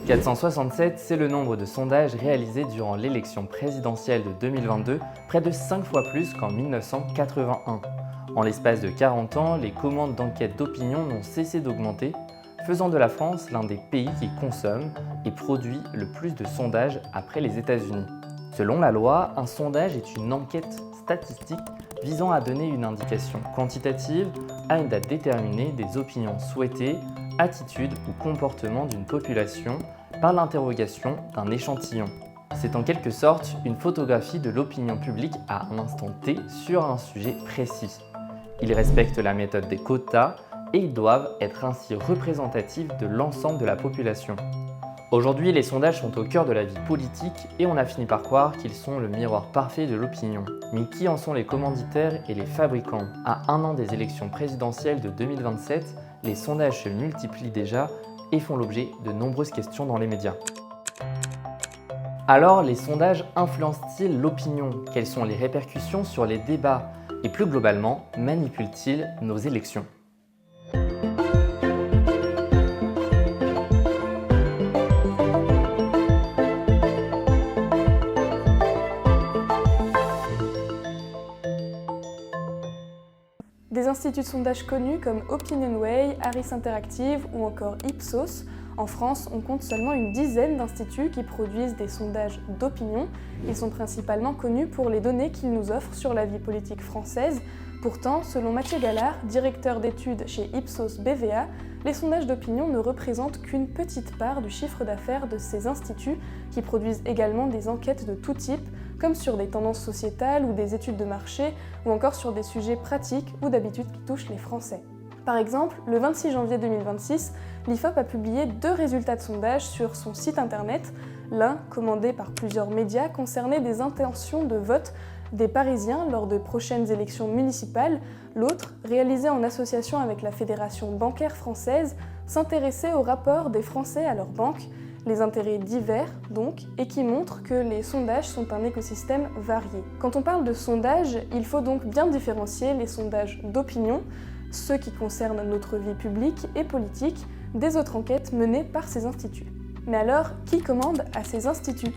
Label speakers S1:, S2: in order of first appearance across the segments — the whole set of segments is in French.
S1: 467, c'est le nombre de sondages réalisés durant l'élection présidentielle de 2022, près de 5 fois plus qu'en 1981. En l'espace de 40 ans, les commandes d'enquête d'opinion n'ont cessé d'augmenter, faisant de la France l'un des pays qui consomme et produit le plus de sondages après les États-Unis. Selon la loi, un sondage est une enquête statistique visant à donner une indication quantitative à une date déterminée des opinions souhaitées, attitudes ou comportements d'une population par l'interrogation d'un échantillon. C'est en quelque sorte une photographie de l'opinion publique à un instant T sur un sujet précis. Ils respectent la méthode des quotas et ils doivent être ainsi représentatifs de l'ensemble de la population. Aujourd'hui, les sondages sont au cœur de la vie politique et on a fini par croire qu'ils sont le miroir parfait de l'opinion. Mais qui en sont les commanditaires et les fabricants? À un an des élections présidentielles de 2027, les sondages se multiplient déjà et font l'objet de nombreuses questions dans les médias. Alors, les sondages influencent-ils l'opinion? Quelles sont les répercussions sur les débats? Et plus globalement, manipulent-ils nos élections?
S2: Des instituts de sondage connus comme OpinionWay, Harris Interactive ou encore Ipsos. En France, on compte seulement une dizaine d'instituts qui produisent des sondages d'opinion. Ils sont principalement connus pour les données qu'ils nous offrent sur la vie politique française. Pourtant, selon Mathieu Gallard, directeur d'études chez Ipsos BVA, les sondages d'opinion ne représentent qu'une petite part du chiffre d'affaires de ces instituts qui produisent également des enquêtes de tout type, comme sur des tendances sociétales ou des études de marché, ou encore sur des sujets pratiques ou d'habitude qui touchent les Français. Par exemple, le 26 janvier 2026, l'IFOP a publié 2 résultats de sondage sur son site internet. L'un, commandé par plusieurs médias, concernait des intentions de vote des Parisiens lors de prochaines élections municipales. L'autre, réalisé en association avec la Fédération bancaire française, s'intéressait au rapport des Français à leur banque, les intérêts divers donc, et qui montre que les sondages sont un écosystème varié. Quand on parle de sondages, il faut donc bien différencier les sondages d'opinion, ceux qui concernent notre vie publique et politique, des autres enquêtes menées par ces instituts. Mais alors, qui commande à ces instituts ?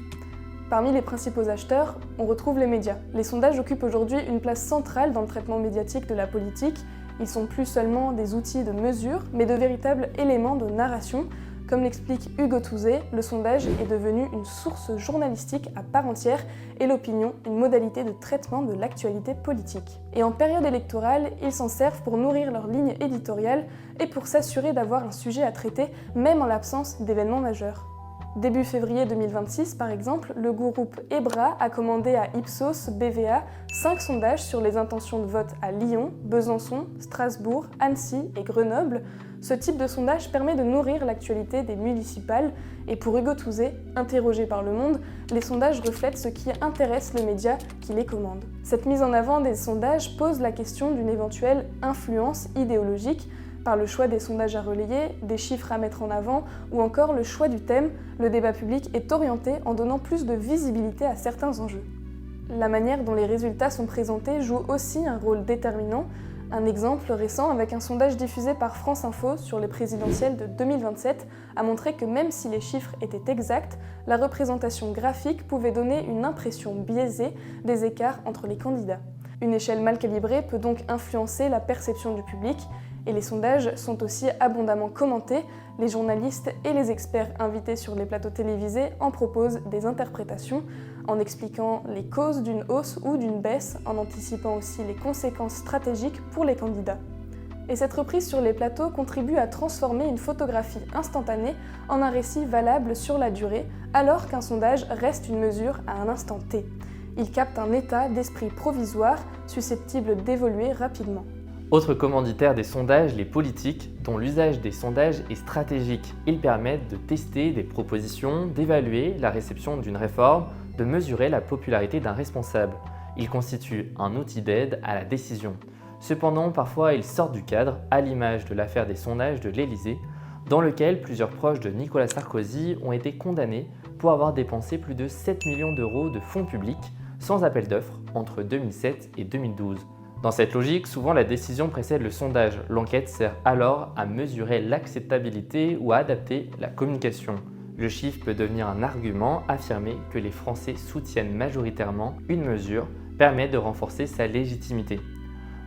S2: Parmi les principaux acheteurs, on retrouve les médias. Les sondages occupent aujourd'hui une place centrale dans le traitement médiatique de la politique. Ils sont plus seulement des outils de mesure, mais de véritables éléments de narration. Comme l'explique Hugo Touzé, le sondage est devenu une source journalistique à part entière et l'opinion une modalité de traitement de l'actualité politique. Et en période électorale, ils s'en servent pour nourrir leur ligne éditoriale et pour s'assurer d'avoir un sujet à traiter, même en l'absence d'événements majeurs. Début février 2026, par exemple, le groupe EBRA a commandé à Ipsos BVA 5 sondages sur les intentions de vote à Lyon, Besançon, Strasbourg, Annecy et Grenoble. Ce type de sondage permet de nourrir l'actualité des municipales et pour Hugo Touzé, interrogé par Le Monde, les sondages reflètent ce qui intéresse les médias qui les commandent. Cette mise en avant des sondages pose la question d'une éventuelle influence idéologique par le choix des sondages à relayer, des chiffres à mettre en avant ou encore le choix du thème. Le débat public est orienté en donnant plus de visibilité à certains enjeux. La manière dont les résultats sont présentés joue aussi un rôle déterminant. Un exemple récent avec un sondage diffusé par France Info sur les présidentielles de 2027 a montré que même si les chiffres étaient exacts, la représentation graphique pouvait donner une impression biaisée des écarts entre les candidats. Une échelle mal calibrée peut donc influencer la perception du public et les sondages sont aussi abondamment commentés. Les journalistes et les experts invités sur les plateaux télévisés en proposent des interprétations en expliquant les causes d'une hausse ou d'une baisse, en anticipant aussi les conséquences stratégiques pour les candidats. Et cette reprise sur les plateaux contribue à transformer une photographie instantanée en un récit valable sur la durée, alors qu'un sondage reste une mesure à un instant T. Il capte un état d'esprit provisoire, susceptible d'évoluer rapidement.
S1: Autre commanditaire des sondages, les politiques, dont l'usage des sondages est stratégique. Ils permettent de tester des propositions, d'évaluer la réception d'une réforme, de mesurer la popularité d'un responsable. Ils constituent un outil d'aide à la décision. Cependant, parfois, ils sortent du cadre, à l'image de l'affaire des sondages de l'Élysée, dans lequel plusieurs proches de Nicolas Sarkozy ont été condamnés pour avoir dépensé plus de 7 millions d'euros de fonds publics sans appel d'offres entre 2007 et 2012. Dans cette logique, souvent la décision précède le sondage. L'enquête sert alors à mesurer l'acceptabilité ou à adapter la communication. Le chiffre peut devenir un argument, affirmer que les Français soutiennent majoritairement une mesure permet de renforcer sa légitimité.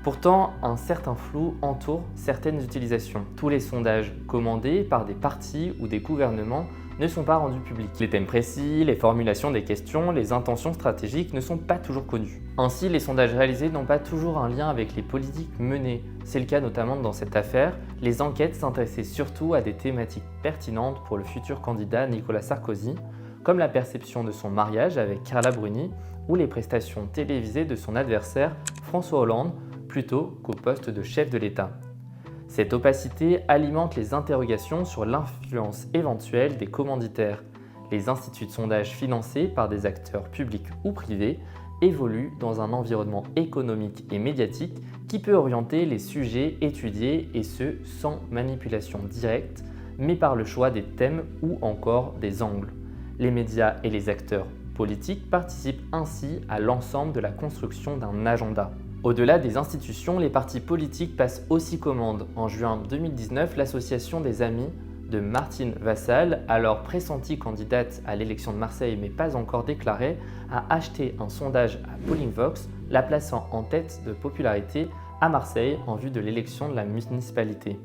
S1: Pourtant, un certain flou entoure certaines utilisations. Tous les sondages commandés par des partis ou des gouvernements ne sont pas rendus publics. Les thèmes précis, les formulations des questions, les intentions stratégiques ne sont pas toujours connus. Ainsi, les sondages réalisés n'ont pas toujours un lien avec les politiques menées. C'est le cas notamment dans cette affaire. Les enquêtes s'intéressaient surtout à des thématiques pertinentes pour le futur candidat Nicolas Sarkozy, comme la perception de son mariage avec Carla Bruni ou les prestations télévisées de son adversaire François Hollande, plutôt qu'au poste de chef de l'État. Cette opacité alimente les interrogations sur l'influence éventuelle des commanditaires. Les instituts de sondage financés par des acteurs publics ou privés évoluent dans un environnement économique et médiatique qui peut orienter les sujets étudiés, et ce sans manipulation directe, mais par le choix des thèmes ou encore des angles. Les médias et les acteurs politiques participent ainsi à l'ensemble de la construction d'un agenda. Au-delà des institutions, les partis politiques passent aussi commande. En juin 2019, l'association des amis de Martine Vassal, alors pressentie candidate à l'élection de Marseille mais pas encore déclarée, a acheté un sondage à Pollingvox, la plaçant en tête de popularité à Marseille en vue de l'élection de la municipalité.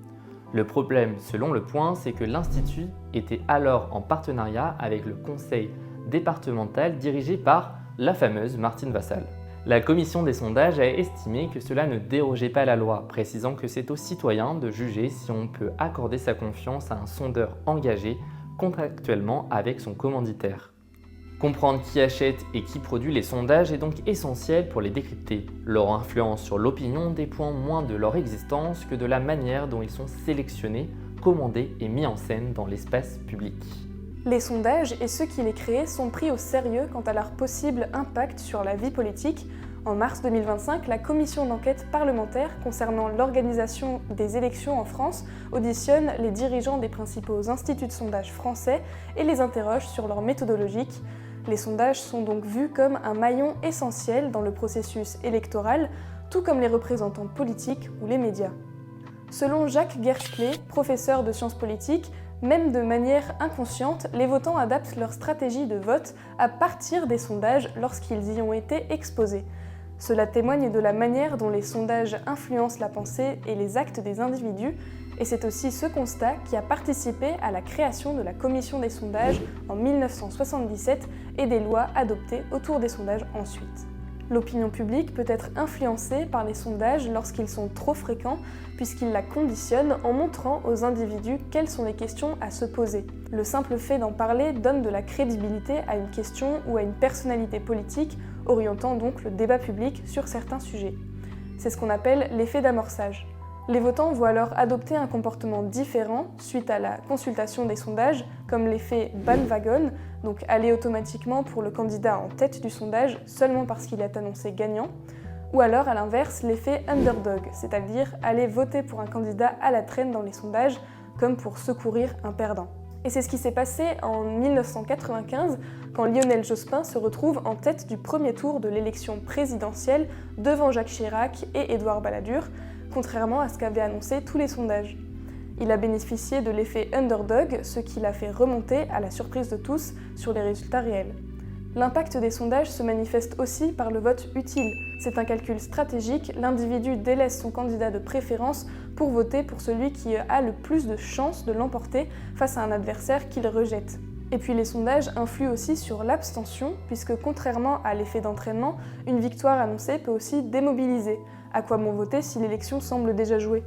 S1: Le problème, selon Le Point, c'est que l'Institut était alors en partenariat avec le conseil départemental dirigé par la fameuse Martine Vassal. La commission des sondages a estimé que cela ne dérogeait pas à la loi, précisant que c'est aux citoyens de juger si on peut accorder sa confiance à un sondeur engagé contractuellement avec son commanditaire. Comprendre qui achète et qui produit les sondages est donc essentiel pour les décrypter. Leur influence sur l'opinion dépend moins de leur existence que de la manière dont ils sont sélectionnés, commandés et mis en scène dans l'espace public.
S2: Les sondages et ceux qui les créent sont pris au sérieux quant à leur possible impact sur la vie politique. En mars 2025, la commission d'enquête parlementaire concernant l'organisation des élections en France auditionne les dirigeants des principaux instituts de sondage français et les interroge sur leur méthodologique. Les sondages sont donc vus comme un maillon essentiel dans le processus électoral, tout comme les représentants politiques ou les médias. Selon Jacques Guerschlé, professeur de sciences politiques, même de manière inconsciente, les votants adaptent leur stratégie de vote à partir des sondages lorsqu'ils y ont été exposés. Cela témoigne de la manière dont les sondages influencent la pensée et les actes des individus, et c'est aussi ce constat qui a participé à la création de la commission des sondages en 1977 et des lois adoptées autour des sondages ensuite. L'opinion publique peut être influencée par les sondages lorsqu'ils sont trop fréquents, puisqu'ils la conditionnent en montrant aux individus quelles sont les questions à se poser. Le simple fait d'en parler donne de la crédibilité à une question ou à une personnalité politique, orientant donc le débat public sur certains sujets. C'est ce qu'on appelle l'effet d'amorçage. Les votants voient alors adopter un comportement différent suite à la consultation des sondages, comme l'effet bandwagon, donc aller automatiquement pour le candidat en tête du sondage seulement parce qu'il est annoncé gagnant, ou alors à l'inverse l'effet underdog, c'est-à-dire aller voter pour un candidat à la traîne dans les sondages, comme pour secourir un perdant. Et c'est ce qui s'est passé en 1995, quand Lionel Jospin se retrouve en tête du premier tour de l'élection présidentielle devant Jacques Chirac et Édouard Balladur, contrairement à ce qu'avaient annoncé tous les sondages. Il a bénéficié de l'effet underdog, ce qui l'a fait remonter, à la surprise de tous, sur les résultats réels. L'impact des sondages se manifeste aussi par le vote utile. C'est un calcul stratégique, l'individu délaisse son candidat de préférence pour voter pour celui qui a le plus de chances de l'emporter face à un adversaire qu'il rejette. Et puis les sondages influent aussi sur l'abstention, puisque contrairement à l'effet d'entraînement, une victoire annoncée peut aussi démobiliser. À quoi bon voter si l'élection semble déjà jouée ?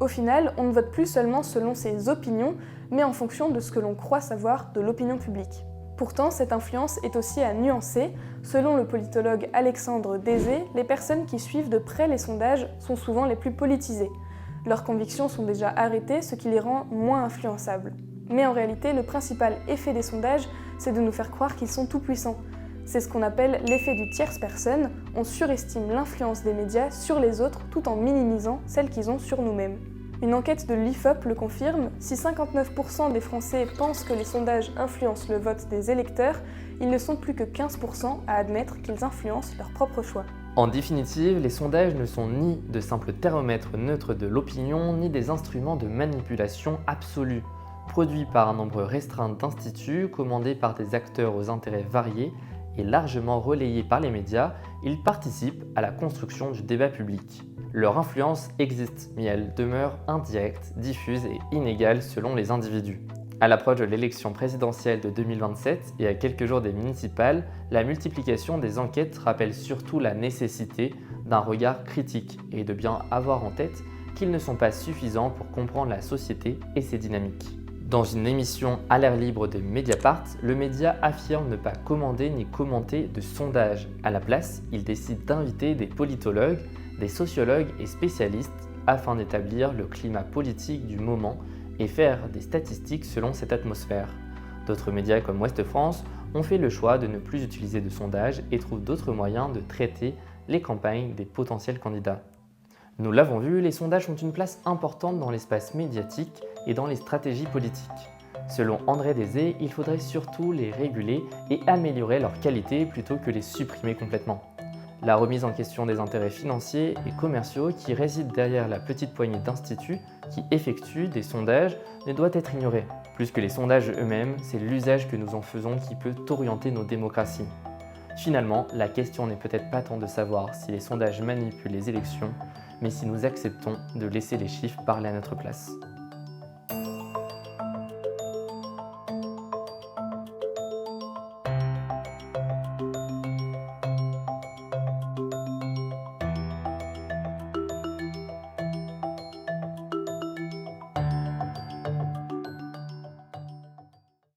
S2: Au final, on ne vote plus seulement selon ses opinions, mais en fonction de ce que l'on croit savoir de l'opinion publique. Pourtant, cette influence est aussi à nuancer. Selon le politologue Alexandre Désé, les personnes qui suivent de près les sondages sont souvent les plus politisées. Leurs convictions sont déjà arrêtées, ce qui les rend moins influençables. Mais en réalité, le principal effet des sondages, c'est de nous faire croire qu'ils sont tout-puissants. C'est ce qu'on appelle l'effet du tierce personne. On surestime l'influence des médias sur les autres tout en minimisant celle qu'ils ont sur nous-mêmes. Une enquête de l'IFOP le confirme, si 59% des Français pensent que les sondages influencent le vote des électeurs, ils ne sont plus que 15% à admettre qu'ils influencent leur propre choix.
S1: En définitive, les sondages ne sont ni de simples thermomètres neutres de l'opinion, ni des instruments de manipulation absolue. Produit par un nombre restreint d'instituts, commandé par des acteurs aux intérêts variés et largement relayé par les médias, ils participent à la construction du débat public. Leur influence existe, mais elle demeure indirecte, diffuse et inégale selon les individus. À l'approche de l'élection présidentielle de 2027 et à quelques jours des municipales, la multiplication des enquêtes rappelle surtout la nécessité d'un regard critique et de bien avoir en tête qu'ils ne sont pas suffisants pour comprendre la société et ses dynamiques. Dans une émission à l'air libre de Mediapart, le média affirme ne pas commander ni commenter de sondages. À la place, il décide d'inviter des politologues, des sociologues et spécialistes afin d'établir le climat politique du moment et faire des statistiques selon cette atmosphère. D'autres médias comme Ouest France ont fait le choix de ne plus utiliser de sondages et trouvent d'autres moyens de traiter les campagnes des potentiels candidats. Nous l'avons vu, les sondages ont une place importante dans l'espace médiatique et dans les stratégies politiques. Selon André Désé, il faudrait surtout les réguler et améliorer leur qualité plutôt que les supprimer complètement. La remise en question des intérêts financiers et commerciaux qui résident derrière la petite poignée d'instituts qui effectuent des sondages ne doit être ignorée. Plus que les sondages eux-mêmes, c'est l'usage que nous en faisons qui peut orienter nos démocraties. Finalement, la question n'est peut-être pas tant de savoir si les sondages manipulent les élections, mais si nous acceptons de laisser les chiffres parler à notre place.